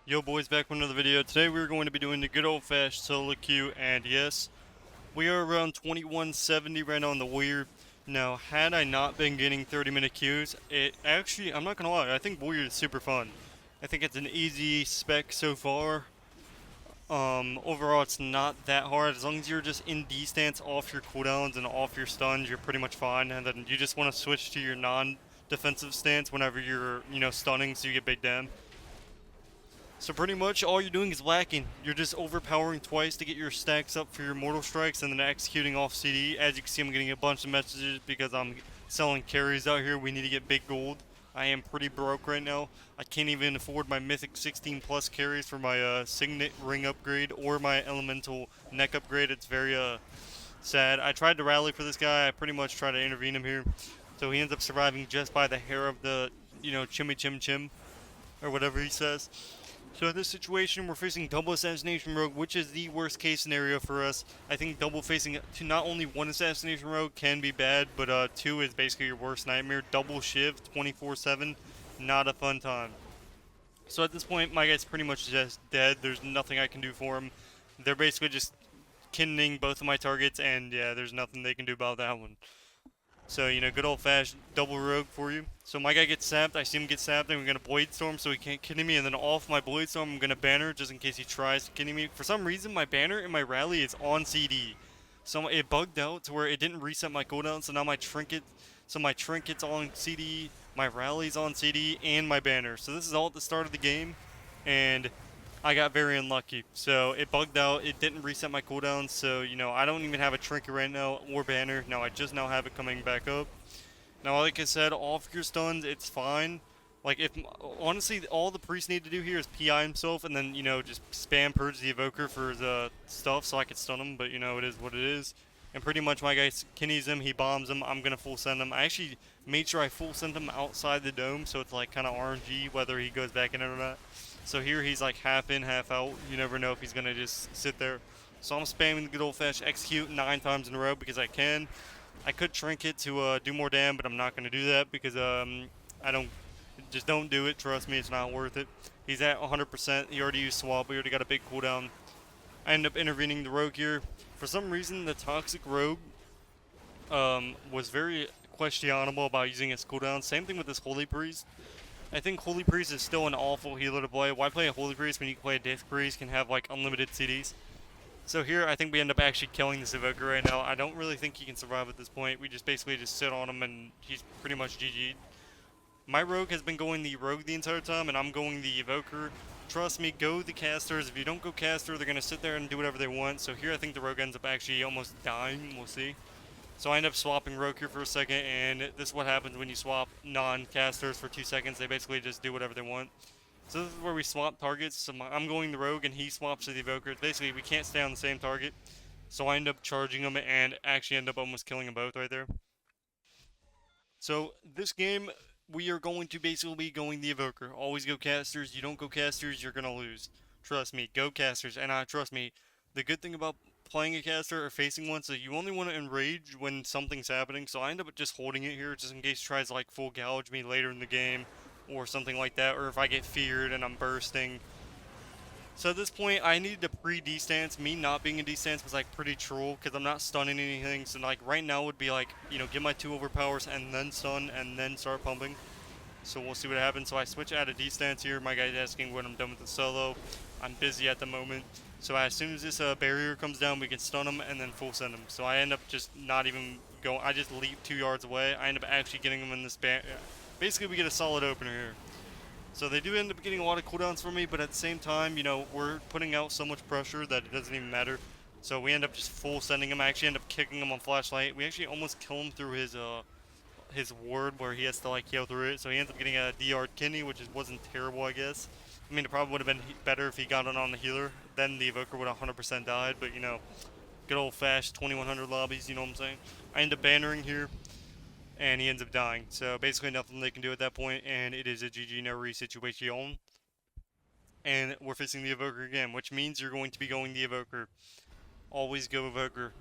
Yo boys, back with another video. Today we're going to be doing the good old fashioned solo queue, and yes, we are around 2170 right now on the Warrior. Now, had I not been getting 30-minute queues, it actually, I'm not gonna lie, I think Warrior is super fun. I think it's an easy spec so far. Overall it's not that hard. As long as you're just in D stance off your cooldowns and off your stuns, you're pretty much fine. And then you just want to switch to your non-defensive stance whenever you're, stunning so you get big damage. So pretty much all you're doing is lacking. You're just overpowering twice to get your stacks up for your mortal strikes and then executing off CD. As you can see, I'm getting a bunch of messages because I'm selling carries out here. We need to get big gold. I am pretty broke right now. I can't even afford my mythic 16 plus carries for my signet ring upgrade or my elemental neck upgrade. It's very sad. I tried to rally for this guy. I pretty much tried to intervene him here. So he ends up surviving just by the hair of the, chimmy chim chim or whatever he says. So in this situation, we're facing double Assassination Rogue, which is the worst case scenario for us. I think double facing to not only one Assassination Rogue can be bad, but two is basically your worst nightmare. Double Shiv 24/7, not a fun time. So at this point, my guy's pretty much just dead. There's nothing I can do for him. They're basically just kindling both of my targets, and yeah, there's nothing they can do about that one. So, good old-fashioned double rogue for you. So my guy gets sapped, I see him get sapped, and we're going to Blade Storm so he can't kill me, and then off my Blade Storm, I'm going to banner just in case he tries to kill me. For some reason, my banner in my rally is on CD. So it bugged out to where it didn't reset my cooldown, so now my trinket's on CD, my rally's on CD, and my banner. So this is all at the start of the game, and I got very unlucky. So it bugged out. It didn't reset my cooldown. So, I don't even have a trinket right now or banner. Now I just now have it coming back up. Now, like I said, off your stuns, it's fine. Like, if honestly, all the priest need to do here is PI himself and then, just spam purge the evoker for the stuff so I could stun him. But, it is what it is. And pretty much my guy kinnies him, he bombs him, I'm going to full send him. I actually made sure I full sent him outside the dome, so it's like kind of RNG whether he goes back in or not. So here he's like half in, half out. You never know if he's going to just sit there. So I'm spamming the good old fashioned execute 9 times in a row because I can. I could trinket to do more damage, but I'm not going to do that because I don't do it. Trust me, it's not worth it. He's at 100%. He already used swap. We already got a big cooldown. I end up intervening the rogue here. For some reason, the toxic rogue was very questionable about using his cooldown. Same thing with this holy priest. I think holy priest is still an awful healer to play. Why play a holy priest when you can play a death priest? Can have like unlimited CDs. So here, I think we end up actually killing this evoker right now. I don't really think he can survive at this point. We just basically just sit on him and he's pretty much GG'd. My rogue has been going the rogue the entire time, and I'm going the evoker. Trust me, go the casters. If you don't go caster, they're going to sit there and do whatever they want. So here I think the rogue ends up actually almost dying. We'll see. So I end up swapping rogue here for a second, and this is what happens when you swap non-casters for 2 seconds. They basically just do whatever they want. So this is where we swap targets. So I'm going the rogue, and he swaps to the evoker. Basically, we can't stay on the same target. So I end up charging him and actually end up almost killing them both right there. So this game, we are going to basically be going the evoker. Always go casters. You don't go casters, you're gonna lose. Trust me, go casters. And trust me, the good thing about playing a caster or facing one, so you only want to enrage when something's happening. So I end up just holding it here, just in case he tries to like full gouge me later in the game, or something like that. Or if I get feared and I'm bursting. So at this point, I needed to pre-destance. Me not being in destance was like pretty troll because I'm not stunning anything. So like right now would be like, get my 2 overpowers and then stun and then start pumping. So we'll see what happens. So I switch out of destance here. My guy's asking when I'm done with the solo. I'm busy at the moment. So as soon as this barrier comes down, we can stun him and then full send him. So I end up just not even going. I just leap 2 yards away. I end up actually getting him in this basically, we get a solid opener here. So they do end up getting a lot of cooldowns from me, but at the same time, we're putting out so much pressure that it doesn't even matter. So we end up just full sending him. I actually end up kicking him on flashlight. We actually almost kill him through his ward where he has to like heal through it. So he ends up getting a DR kidney, which wasn't terrible, I guess. I mean, it probably would have been better if he got it on the healer. Then the evoker would have 100% died. But good old fashioned 2100 lobbies. You know what I'm saying? I end up bannering here and he ends up dying. So basically nothing they can do at that point, and it is a GG no re situation. And we're facing the Evoker again, which means you're going to be going the Evoker. Always go Evoker.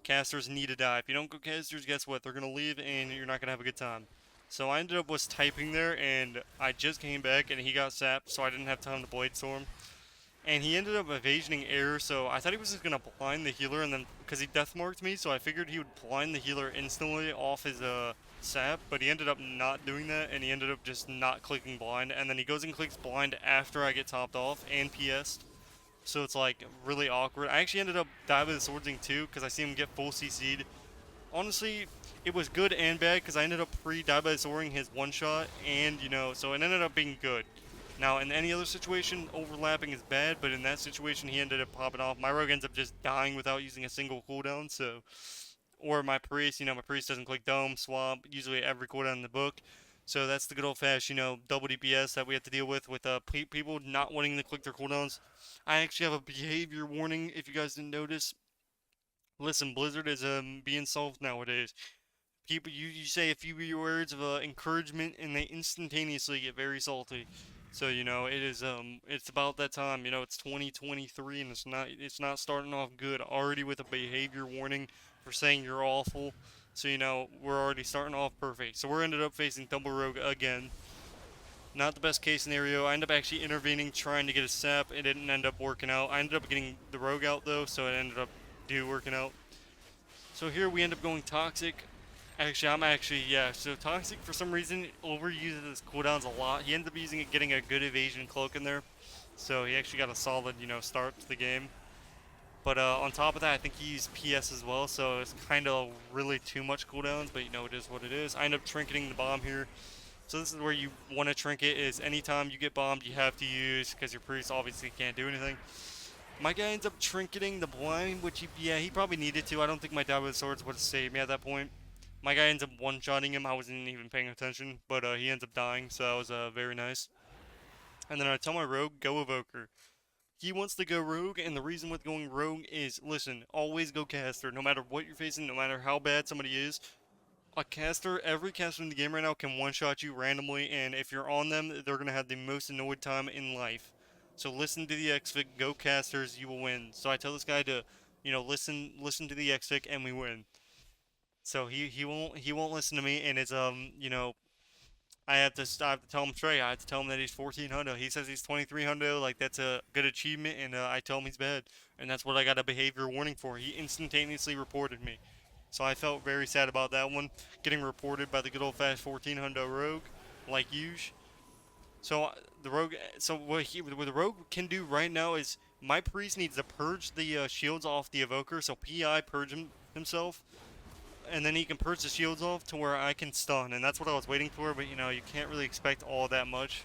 Casters need to die. If you don't go casters, guess what? They're going to leave and you're not going to have a good time. So I ended up was typing there, and I just came back, and he got sapped, so I didn't have time to Blade Storm. And he ended up evasioning air, so I thought he was just gonna blind the healer, and then because he death marked me, so I figured he would blind the healer instantly off his sap, but he ended up not doing that, and he ended up just not clicking blind, and then he goes and clicks blind after I get topped off and PS'd. So it's like really awkward. I actually ended up die by the swordsing too, because I see him get full CC'd. Honestly, it was good and bad because I ended up die by soaring his one shot, and so it ended up being good. Now, in any other situation, overlapping is bad, but in that situation, he ended up popping off. My rogue ends up just dying without using a single cooldown, so. Or my priest, my priest doesn't click dome, swamp, usually every cooldown in the book. So that's the good old fashioned, double DPS that we have to deal with people not wanting to click their cooldowns. I actually have a behavior warning if you guys didn't notice. Listen, Blizzard is being solved nowadays. People, you say a few words of encouragement, and they instantaneously get very salty. So it is it's about that time. It's 2023, and it's not starting off good already with a behavior warning for saying you're awful. So we're already starting off perfect. So we're ended up facing double rogue again. Not the best case scenario. I ended up actually intervening, trying to get a sap. It didn't end up working out. I ended up getting the rogue out though, so it ended up working out. So here we end up going toxic. Yeah. So toxic for some reason overuses his cooldowns a lot. He ends up getting a good evasion cloak in there, so he actually got a solid start to the game. But on top of that, I think he used PS as well, so it's kind of really too much cooldowns. But it is what it is. I end up trinketing the bomb here. So this is where you want to trinket. Is anytime you get bombed, you have to use, because your priest obviously can't do anything. My guy ends up trinketing the blind, which he probably needed to. I don't think my dad with swords would have saved me at that point. My guy ends up one-shotting him. I wasn't even paying attention, but he ends up dying, so that was very nice. And then I tell my rogue, go evoker. He wants to go rogue, and the reason with going rogue is, listen, always go caster. No matter what you're facing, no matter how bad somebody is, every caster in the game right now can one-shot you randomly, and if you're on them, they're going to have the most annoyed time in life. So listen to the X-Fic, go casters, you will win. So I tell this guy to, listen to the X-Fic, and we win. So he won't listen to me, and it's I have to tell him straight. I have to tell him that he's 1400. He says he's 2300. Like that's a good achievement, and I tell him he's bad, and that's what I got a behavior warning for. He instantaneously reported me, so I felt very sad about that one, getting reported by the good old fast 1400 rogue, like usual. So the rogue, so what the rogue can do right now is my priest needs to purge the shields off the evoker, so PI purge himself, and then he can purge the shields off to where I can stun, and that's what I was waiting for. But you can't really expect all that much.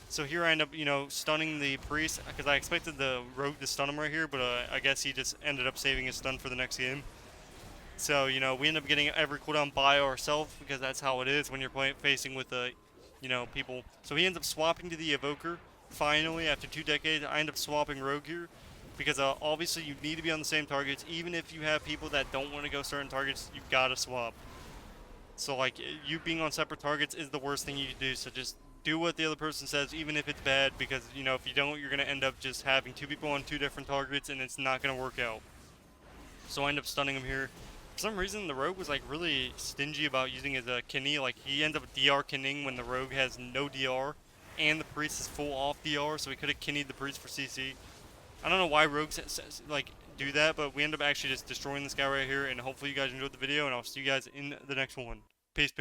So here I end up stunning the priest because I expected the rogue to stun him right here, but I guess he just ended up saving his stun for the next game. So we end up getting every cooldown by ourselves because that's how it is when you're facing with the people. So he ends up swapping to the evoker. Finally, after 2 decades, I end up swapping rogue here because obviously you need to be on the same targets. Even if you have people that don't want to go certain targets, you've got to swap. So like you being on separate targets is the worst thing you can do. So just do what the other person says, even if it's bad, because if you don't, you're gonna end up just having 2 people on 2 different targets, and it's not gonna work out. So I end up stunning him here. For some reason, the rogue was like really stingy about using his Kinny. Like he ends up DR Kinning when the rogue has no DR, and the priest is full off DR, so he could have Kinnied the priest for CC. I don't know why rogues like do that, but we end up actually just destroying this guy right here. And hopefully you guys enjoyed the video, and I'll see you guys in the next one. Peace.